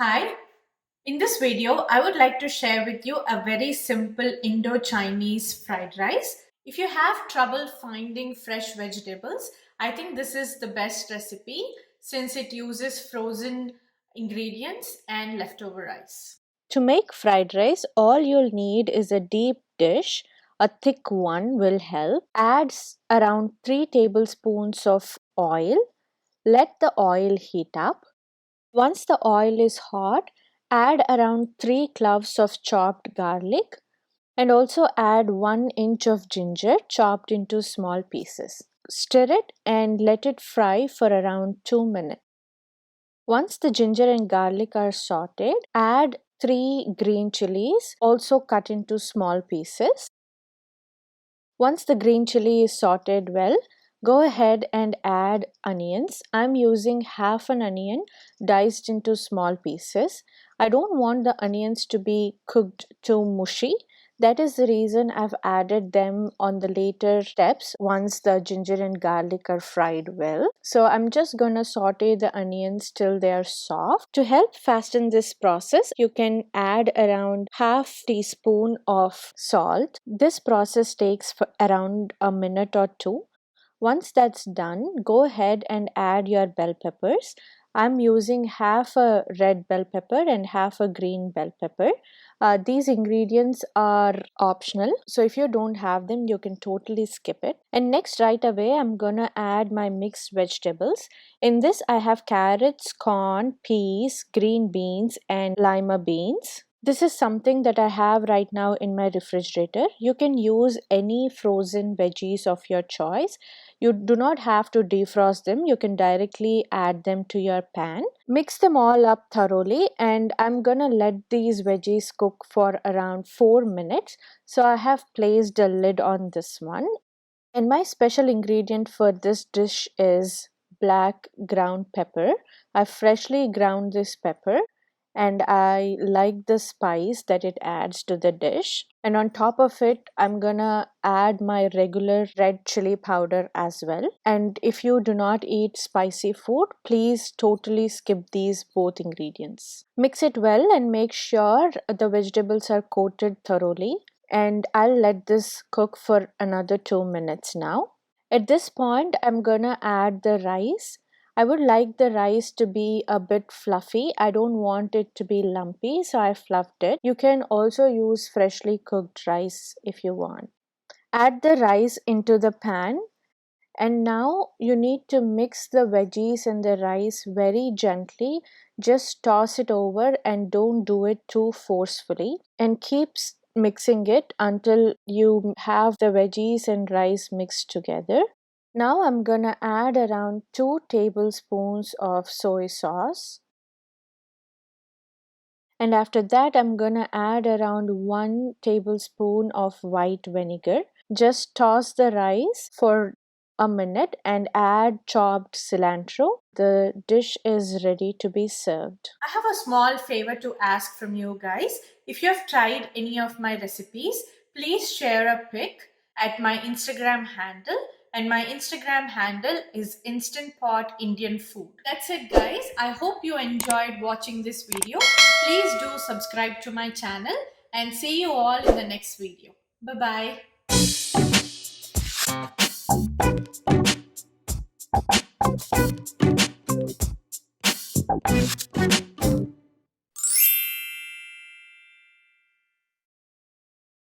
Hi, in this video, I would like to share with you a very simple Indo-Chinese fried rice. If you have trouble finding fresh vegetables, I think this is the best recipe since it uses frozen ingredients and leftover rice. To make fried rice, all you'll need is a deep dish. A thick one will help. Add around 3 tablespoons of oil. Let the oil heat up. Once the oil is hot, add around 3 cloves of chopped garlic and also add 1 inch of ginger chopped into small pieces. Stir it and let it fry for around 2 minutes. Once the ginger and garlic are sauteed, add 3 green chilies also cut into small pieces. Once the green chili is sauteed well, go ahead and add onions. I'm using half an onion diced into small pieces. I don't want the onions to be cooked too mushy. That is the reason I've added them on the later steps once the ginger and garlic are fried well. So I'm just gonna saute the onions till they are soft. To help fasten this process, you can add around half teaspoon of salt. This process takes for around a minute or two. Once that's done, go ahead and add your bell peppers. I'm using half a red bell pepper and half a green bell pepper. These ingredients are optional, so if you don't have them, you can totally skip it. And next, right away, I'm gonna add my mixed vegetables. In this, I have carrots, corn, peas, green beans, and lima beans. This is something that I have right now in my refrigerator. You can use any frozen veggies of your choice. You do not have to defrost them. You can directly add them to your pan. Mix them all up thoroughly, and I'm gonna let these veggies cook for around 4 minutes. So I have placed a lid on this one. And my special ingredient for this dish is black ground pepper. I freshly ground this pepper and I like the spice that it adds to the dish. And on top of it, I'm gonna add my regular red chili powder as well. And if you do not eat spicy food, please totally skip these both ingredients. Mix it well and make sure the vegetables are coated thoroughly. And I'll let this cook for another 2 minutes now. At this point, I'm gonna add the rice. I would like the rice to be a bit fluffy. I don't want it to be lumpy, so I fluffed it. You can also use freshly cooked rice if you want. Add the rice into the pan, and now you need to mix the veggies and the rice very gently. Just toss it over and don't do it too forcefully, and keep mixing it until you have the veggies and rice mixed together. Now I'm gonna add around 2 tablespoons of soy sauce. And after that, I'm gonna add around 1 tablespoon of white vinegar. Just toss the rice for a minute and add chopped cilantro. The dish is ready to be served. I have a small favor to ask from you guys. If you have tried any of my recipes, please share a pic at my Instagram handle, and my Instagram handle is Instant Pot Indian Food. That's it, guys. I hope you enjoyed watching this video. Please do subscribe to my channel and see you all in the next video. Bye bye.